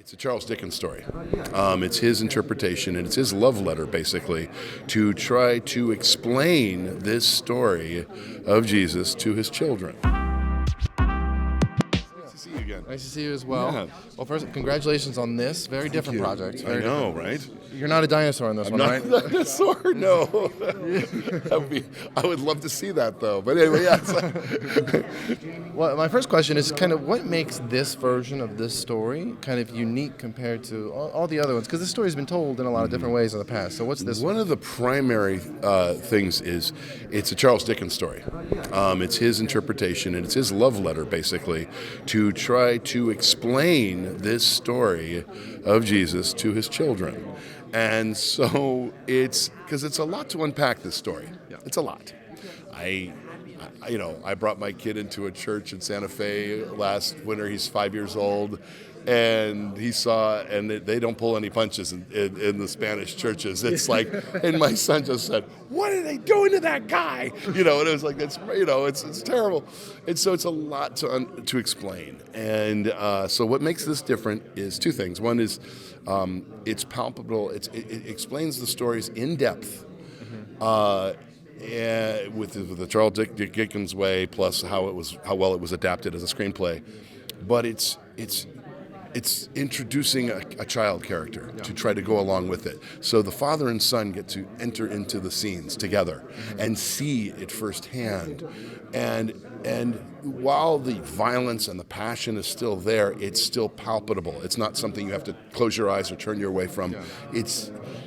It's a Charles Dickens story. It's his interpretation, and it's his love letter, basically, to try to explain this story of Jesus to his children. Nice to see you again. Nice to see you as well. Yeah. Well, first, congratulations on this very different project. I know, right? You're not a dinosaur in this one, right? Not a dinosaur, no. I would love to see that, though. But anyway, yeah. Well, my first question is kind of what makes this version of this story kind of unique compared to all the other ones? Because this story's been told in a lot of different ways in the past. So what's this one? One of the primary things is it's a Charles Dickens story. It's his interpretation, and it's his love letter, basically, to try to explain this story of Jesus to his children. And so it's because it's a lot to unpack, this story. Yeah. It's a lot. I brought my kid into a church in Santa Fe last winter. He's 5 years old, and he saw, and they don't pull any punches in the Spanish churches. It's like, and my son just said, "What are they doing to that guy?" And it was like, it's terrible. And so it's a lot to explain. And so what makes this different is two things. One is it's palpable. It explains the stories in depth. With the Charles Dickens way, plus how well it was adapted as a screenplay, but it's introducing a child character to try to go along with it. So the father and son get to enter into the scenes together and see it firsthand, and while the violence and the passion is still there, it's still palpable. It's not something you have to close your eyes or turn your way from.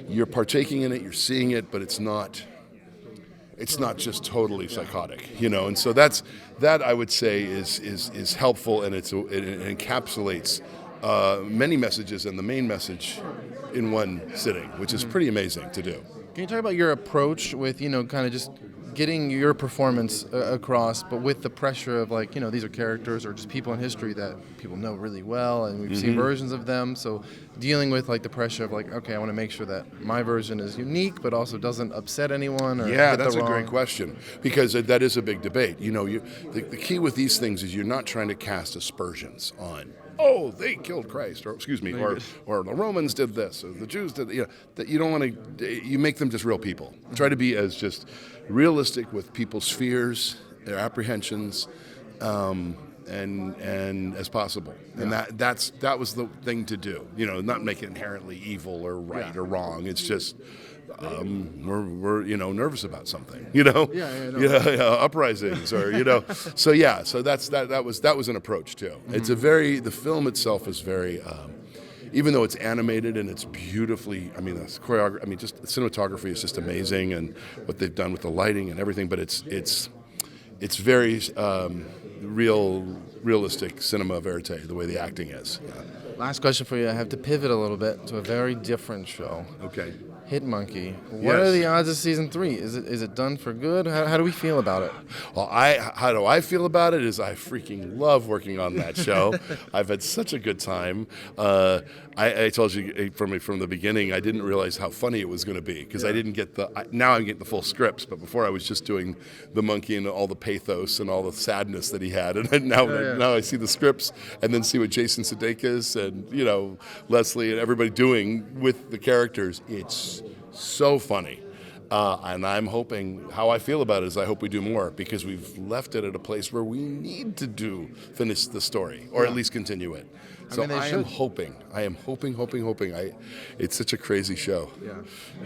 You're partaking in it, you're seeing it, but it's not just totally psychotic, and so that I would say is helpful, and it encapsulates many messages and the main message in one sitting, which is pretty amazing to do. Can you talk about your approach with, kind of just getting your performance across, but with the pressure of these are characters or just people in history that people know really well, and we've seen versions of them. So dealing with the pressure of okay, I want to make sure that my version is unique, but also doesn't upset anyone. Or that's a great question, because that is a big debate. The key with these things is you're not trying to cast aspersions on, oh, they killed Christ, or the Romans did this, or the Jews did that. You don't want to. You make them just real people. Try to be as just realistic with people's fears, their apprehensions, and as possible. And that was the thing to do. Not make it inherently evil or right or wrong. It's just we're nervous about something. Uprisings or So that was an approach too. It's the film itself is very. Even though it's animated and it's beautifully, the choreography, just the cinematography is just amazing, and what they've done with the lighting and everything. But it's very realistic cinema verite, the way the acting is. Yeah. Last question for you. I have to pivot a little bit to a very different show. Okay. Hit Monkey. What are the odds of season 3? Is it done for good? How do we feel about it? Well, how do I feel about it is I freaking love working on that show. I've had such a good time. I told you from the beginning, I didn't realize how funny it was going to be, because I didn't get now I'm getting the full scripts, but before I was just doing the monkey and all the pathos and all the sadness that he had, and now I see the scripts and then see what Jason Sudeikis and Leslie and everybody doing with the characters. It's so funny. And I'm hoping, how I feel about it is I hope we do more, because we've left it at a place where we need to finish the story, or at least continue it. So I am hoping. It's such a crazy show.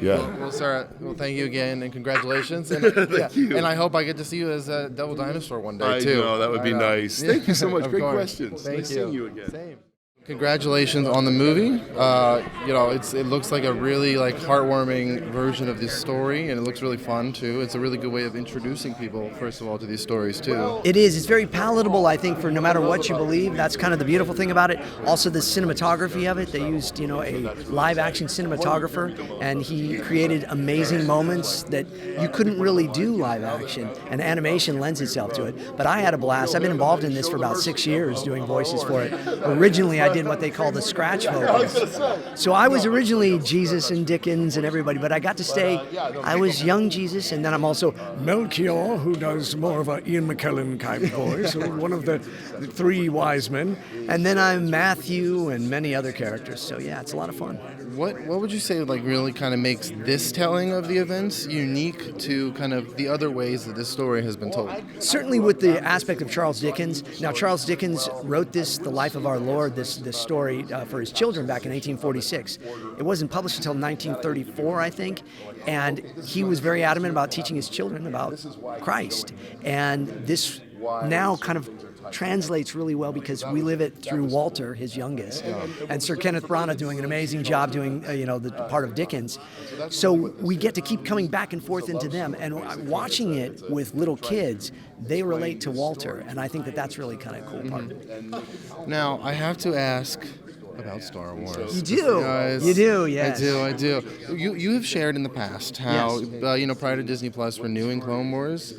Yeah. Well, Sarah, thank you again, and congratulations. And, thank you. And I hope I get to see you as a double dinosaur one day, too. I know, that would be nice. Thank you so much. Great questions. Thank nice you. Seeing you again. Same. Congratulations on the movie. It looks like a really heartwarming version of this story, and it looks really fun too. It's a really good way of introducing people, first of all, to these stories too. It is. It's very palatable, I think, for no matter what you believe. That's kind of the beautiful thing about it. Also, the cinematography of it. They used, a live-action cinematographer, and he created amazing moments that you couldn't really do live action, and animation lends itself to it. But I had a blast. I've been involved in this for about 6 years, doing voices for it. Originally, I did did what they call the scratch vocals. So I was originally Jesus and Dickens and everybody, but I got to stay. I was young Jesus, and then I'm also Melchior, who does more of a Ian McKellen type voice, one of the three wise men. And then I'm Matthew and many other characters. So yeah, it's a lot of fun. What would you say like really kind of makes this telling of the events unique to kind of the other ways that this story has been told? Certainly with the aspect of Charles Dickens. Now, Charles Dickens wrote this, The Life of Our Lord, this story for his children back in 1846. It wasn't published until 1934, I think, and he was very adamant about teaching his children about Christ. And this now kind of translates really well because we live it through Walter, his youngest, and Sir Kenneth Branagh doing an amazing job doing the part of Dickens. So we get to keep coming back and forth into them, and watching it with little kids, they relate to Walter, and I think that that's really kind of a cool part. Now I have to ask about Star Wars. You do. Because You do, yes. I do. You have shared in the past how, prior to Disney Plus renewing Clone Wars,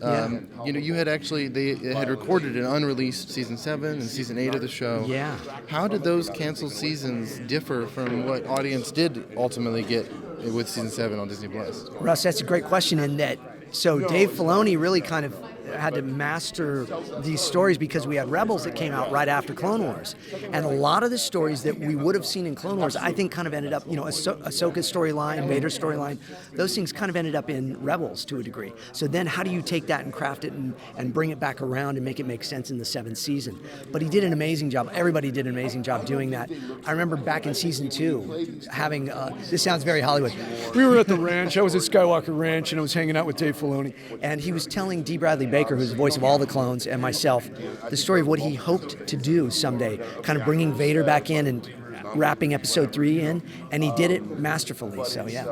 you had actually, they had recorded an unreleased season 7 and season 8 of the show. Yeah. How did those canceled seasons differ from what audience did ultimately get with season 7 on Disney Plus? Russ, that's a great question, and so Dave Filoni really kind of had to master these stories because we had Rebels that came out right after Clone Wars. And a lot of the stories that we would have seen in Clone Wars, I think kind of ended up, Ahsoka's storyline, Vader's storyline, those things kind of ended up in Rebels to a degree. So then how do you take that and craft it and bring it back around and make it make sense in the 7th season? But he did an amazing job. Everybody did an amazing job doing that. I remember back in season 2 having, this sounds very Hollywood, we were at the ranch, I was at Skywalker Ranch, and I was hanging out with Dave Filoni, and he was telling D. Bradley Baker, who's the voice of all the clones, and myself, the story of what he hoped to do someday, kind of bringing Vader back in and wrapping episode 3 in, and he did it masterfully, so yeah.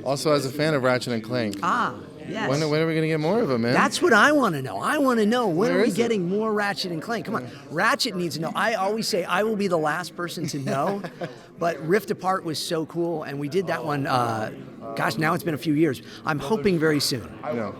Also, as a fan of Ratchet and Clank. Yes. When are we going to get more of them, man? That's what I want to know. I want to know, when Where are we is getting more Ratchet and Clank? Come on. Ratchet needs to know. I always say I will be the last person to know, but Rift Apart was so cool, and we did that one, now it's been a few years. I'm hoping very soon. Yeah.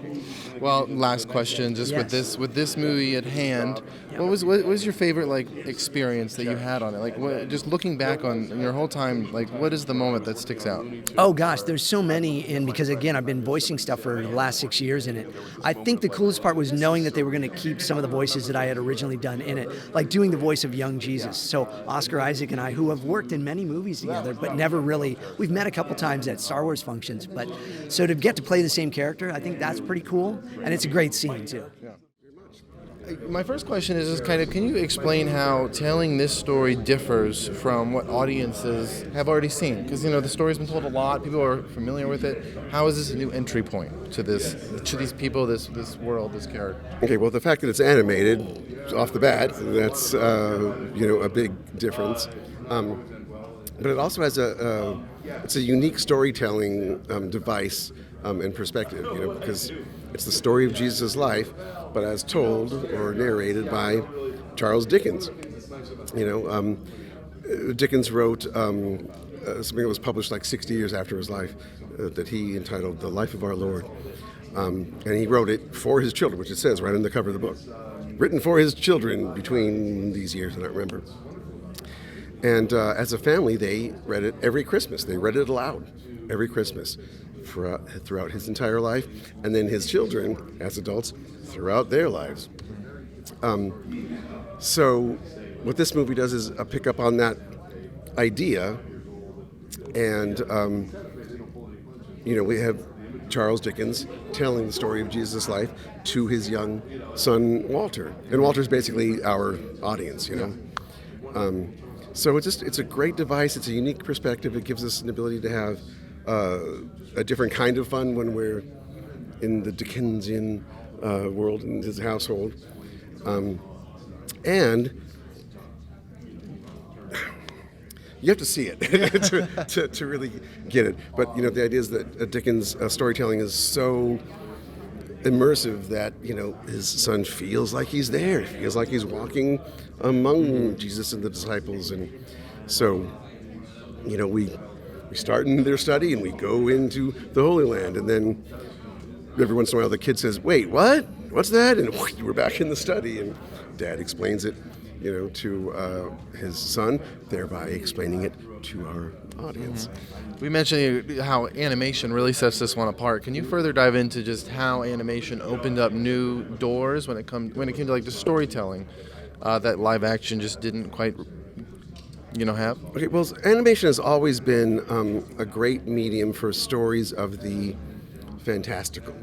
Well, last question, just Yes. with this movie at hand, what was your favorite experience that you had on it? Just looking back on your whole time, what is the moment that sticks out? Oh gosh, there's so many because again, I've been voicing stuff for the last 6 years in it. I think the coolest part was knowing that they were going to keep some of the voices that I had originally done in it, like doing the voice of young Jesus. So Oscar Isaac and I, who have worked in many movies together, but never really, we've met a couple times at Star Wars functions, but so to get to play the same character, I think that's pretty cool, and it's a great scene too. My first question is just kind of, can you explain how telling this story differs from what audiences have already seen? Because, the story's been told a lot, people are familiar with it. How is this a new entry point to these people, this world, this character? Okay, well, the fact that it's animated off the bat, that's, a big difference. But it also has it's a unique storytelling device and perspective, because it's the story of Jesus' life, but as told or narrated by Charles Dickens. Dickens wrote something that was published 60 years after his life that he entitled The Life of Our Lord. And he wrote it for his children, which it says right on the cover of the book. Written for his children between these years, I don't remember. And as a family, they read it every Christmas. They read it aloud every Christmas throughout his entire life, and then his children, as adults, throughout their lives. So what this movie does is pick up on that idea, and we have Charles Dickens telling the story of Jesus' life to his young son Walter, and Walter's basically our audience, So it's a great device. It's a unique perspective. It gives us an ability to have a different kind of fun when we're in the Dickensian world in his household, and you have to see it to really get it. But the idea is that Dickens' storytelling is so immersive that his son feels like he's there, feels like he's walking among Jesus and the disciples, and so we start in their study and we go into the Holy Land, and then every once in a while the kid says, "Wait, what? What's that?" And we're back in the study, and Dad explains it to his son, thereby explaining it to our audience. We mentioned how animation really sets this one apart. Can you further dive into just how animation opened up new doors when it came to like the storytelling that live action just didn't quite have? Okay, well, animation has always been a great medium for stories of the fantastical,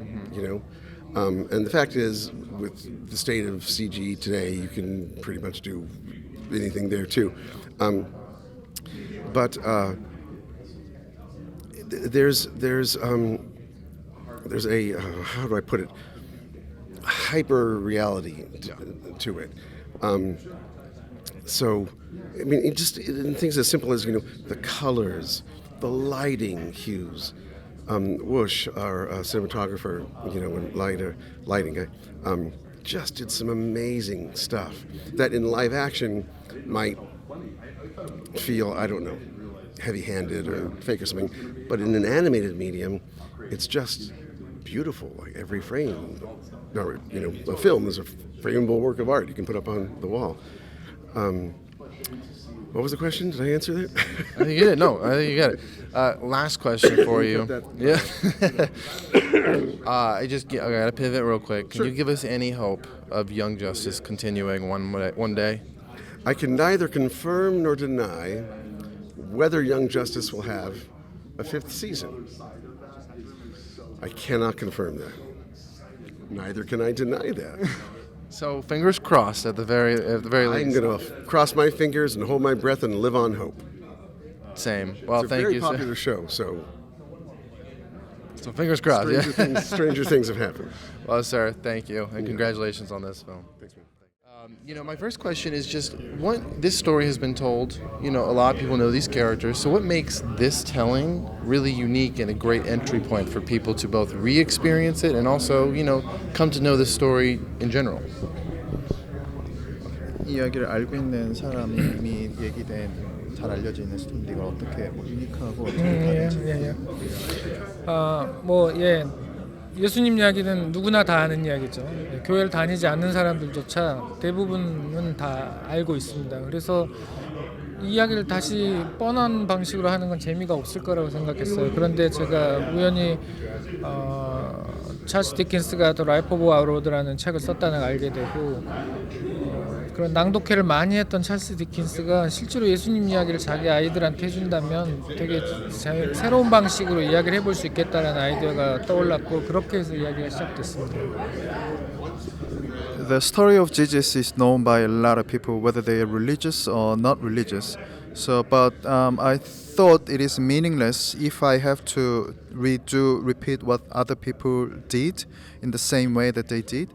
and the fact is, with the state of CG today, you can pretty much do anything there too. But there's a how do I put it, hyper reality to it. So, I mean, in things as simple as the colors, the lighting hues. Woosh, our cinematographer, and lighting guy, just did some amazing stuff that in live action might feel, I don't know, heavy-handed or fake or something, but in an animated medium, it's just beautiful. Like every frame, or a film is a frameable work of art you can put up on the wall. What was the question? Did I answer that? I think you did. No, I think you got it. Last question for you. Yeah. I got to pivot real quick. Can you give us any hope of Young Justice continuing one day? I can neither confirm nor deny whether Young Justice will have a 5th season. I cannot confirm that. Neither can I deny that. So fingers crossed at the very least. I'm going to cross my fingers and hold my breath and live on hope. Same. Well, it's a thank very you. Popular show, so fingers crossed. Stranger things have happened. Well, sir, thank you, and congratulations on this film. Thanks, man. My first question is just this story has been told. A lot of people know these characters. So what makes this telling really unique and a great entry point for people to both re-experience it and also, come to know this story in general? 이야기를 알고 있는 사람이 이미 얘기된 잘 알려져 있는 스토리인데 이걸 어떻게 유니크하고 어떻게 다른지. 예수님 이야기는 누구나 다 아는 이야기죠. 교회를 다니지 않는 사람들조차 대부분은 다 알고 있습니다. 그래서 이 이야기를 다시 뻔한 방식으로 하는 건 재미가 없을 거라고 생각했어요. 그런데 제가 우연히 찰스 디킨스가 The Life of Our Lord라는 책을 썼다는 걸 알게 되고 그런 낭독회를 많이 했던 찰스 디킨스가 실제로 예수님 이야기를 자기 아이들한테 해준다면 되게 새로운 방식으로 이야기를 해볼 수 있겠다는 아이디어가 떠올랐고 그렇게 해서 이야기가 시작됐습니다. The story of Jesus is known by a lot of people, whether they are religious or not religious. But I thought it is meaningless if I have to repeat what other people did in the same way that they did.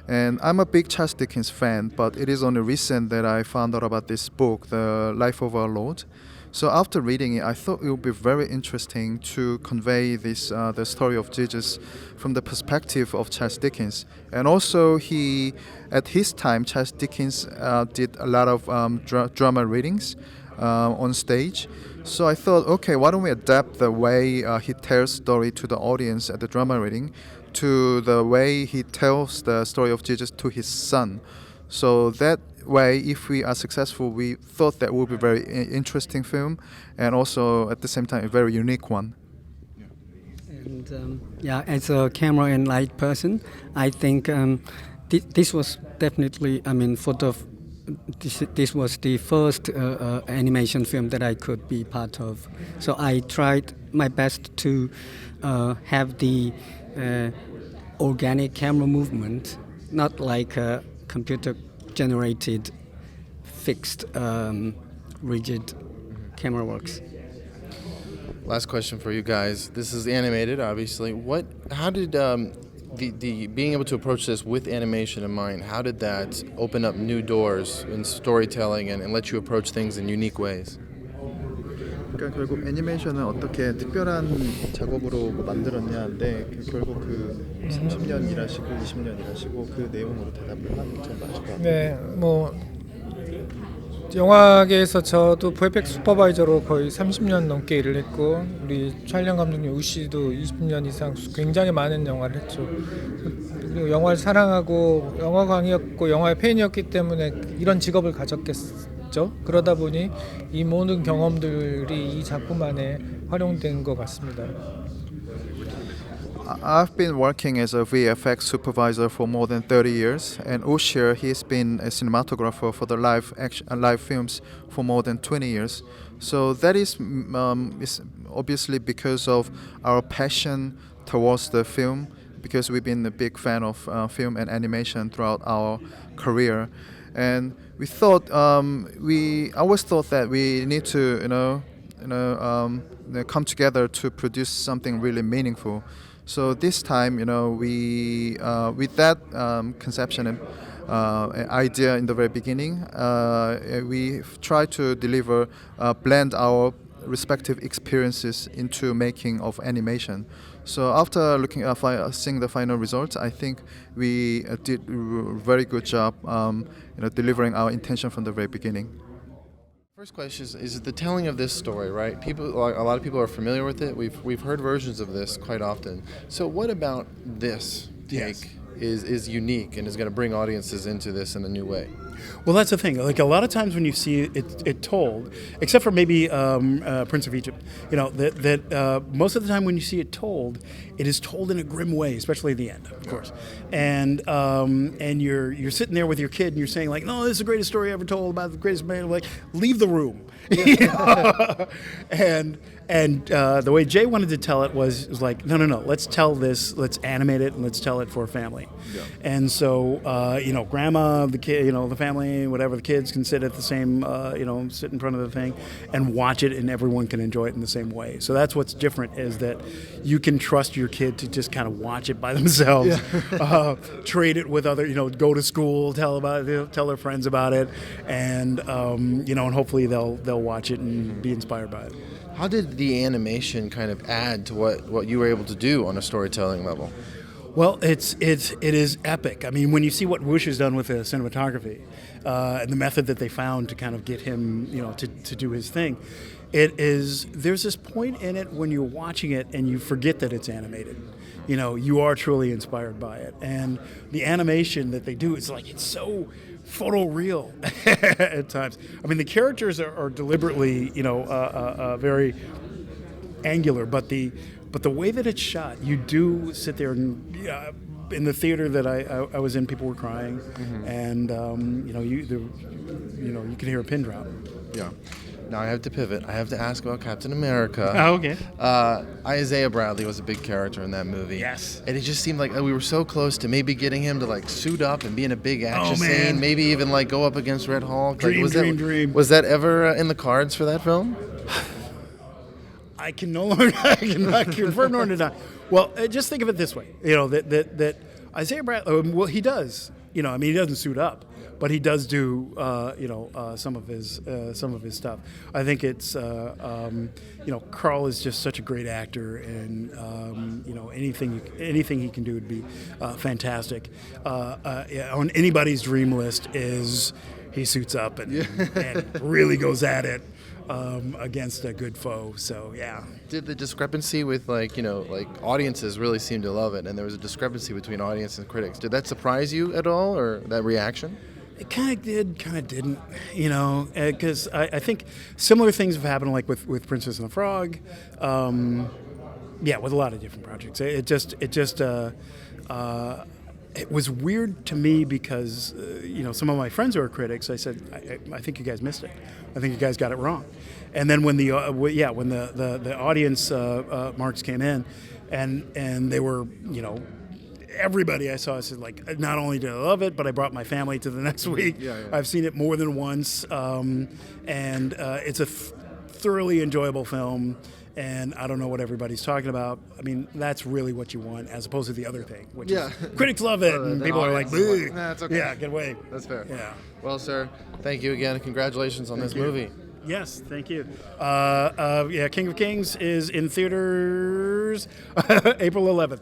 And I'm a big Charles Dickens fan, but it is only recent that I found out about this book, The Life of Our Lord. So after reading it, I thought it would be very interesting to convey the story of Jesus from the perspective of Charles Dickens. And also, at his time, Charles Dickens did a lot of drama readings on stage. So I thought, okay, why don't we adapt the way he tells story to the audience at the drama reading to the way he tells the story of Jesus to his son. So that way, if we are successful, we thought that would be a very interesting film and also at the same time a very unique one. And as a camera and light person, I think this was definitely, this was the first animation film that I could be part of. So I tried my best to have the organic camera movement, not like a computer-generated, fixed, rigid camera works. Last question for you guys. This is animated, obviously. How did the being able to approach this with animation in mind? How did that open up new doors in storytelling and let you approach things in unique ways? 그러니까 결국 애니메이션은 어떻게 특별한 작업으로 만들었냐인데 결국 그 30년 일하시고 20년 일하시고 그 내용으로 대답을 하는 게 맞을 것 같아요. 네, 영화계에서 저도 VFX 슈퍼바이저로 거의 30년 넘게 일을 했고 우리 촬영 감독님 우씨도 20년 이상 굉장히 많은 영화를 했죠. 그리고 영화를 사랑하고 영화광이었고 영화의 팬이었기 때문에 이런 직업을 가졌겠죠. 그러다 보니 이 모든 경험들이 이 작품 안에 활용된 것 같습니다. I've been working as a VFX supervisor for more than 30 years, and Usher, he's been a cinematographer for the live films for more than 20 years. So that is obviously because of our passion towards the film, because we've been a big fan of film and animation throughout our career, and we always thought that we need to come together to produce something really meaningful. So this time, we with that conception and idea in the very beginning, we try to blend our respective experiences into making of animation. So after seeing the final results, I think we did a very good job, delivering our intention from the very beginning. First question is the telling of this story, right? A lot of people are familiar with it. We've heard versions of this quite often. So what about this take is unique and is going to bring audiences into this in a new way? Well, that's the thing. Like a lot of times when you see it told, except for maybe Prince of Egypt, that most of the time when you see it told, it is told in a grim way, especially at the end, of course. And you're sitting there with your kid and you're saying like, no, this is the greatest story ever told about the greatest man. Like, leave the room. And the way Jay wanted to tell it was like, no, let's tell this, let's animate it, and let's tell it for a family. Yeah. And so, grandma, the kid, the family, whatever, the kids can sit at the same, sit in front of the thing and watch it, and everyone can enjoy it in the same way. So that's what's different, is that you can trust your kid to just kind of watch it by themselves, trade it with other, go to school, tell their friends about it, and and hopefully they'll watch it and be inspired by it. How did the animation kind of add to what you were able to do on a storytelling level? Well, it is epic. I mean, when you see what Woosh has done with the cinematography and the method that they found to kind of get him, to do his thing, there's this point in it when you're watching it and you forget that it's animated. You are truly inspired by it, and the animation that they do is like, it's so photoreal at times. I mean, the characters are deliberately, very angular, but the way that it's shot, you do sit there and in the theater that I was in, people were crying, and you can hear a pin drop. Yeah. Now I have to pivot. I have to ask about Captain America. Oh, okay. Isaiah Bradley was a big character in that movie. Yes. And it just seemed like we were so close to maybe getting him to like suit up and be in a big action scene. Maybe even like go up against Red Hulk. Dream. Was that ever in the cards for that film? I cannot confirm nor deny. Well, just think of it this way. That Isaiah Bradley. Well, he does. He doesn't suit up, but he does do some of his stuff. I think it's Carl is just such a great actor, and anything he can do would be fantastic. On anybody's dream list is he suits up and really goes at it against a good foe. So yeah. Did the discrepancy with audiences really seem to love it, and there was a discrepancy between audience and critics? Did that surprise you at all, or that reaction? It kind of did, kind of didn't, because I think similar things have happened, like with Princess and the Frog, with a lot of different projects. It was weird to me because, some of my friends who are critics, I said, I think you guys missed it. I think you guys got it wrong. And then when the audience marks came in, and they were, everybody I saw said, like, not only did I love it, but I brought my family to the next week. I've seen it more than once, and it's a thoroughly enjoyable film. And I don't know what everybody's talking about. I mean, that's really what you want, as opposed to the other thing, which is critics love it, and people are like, nah, it's okay. Yeah, get away. That's fair. Yeah. Well, sir, thank you again. Congratulations on this movie. Yes, thank you. King of Kings is in theaters April 11th.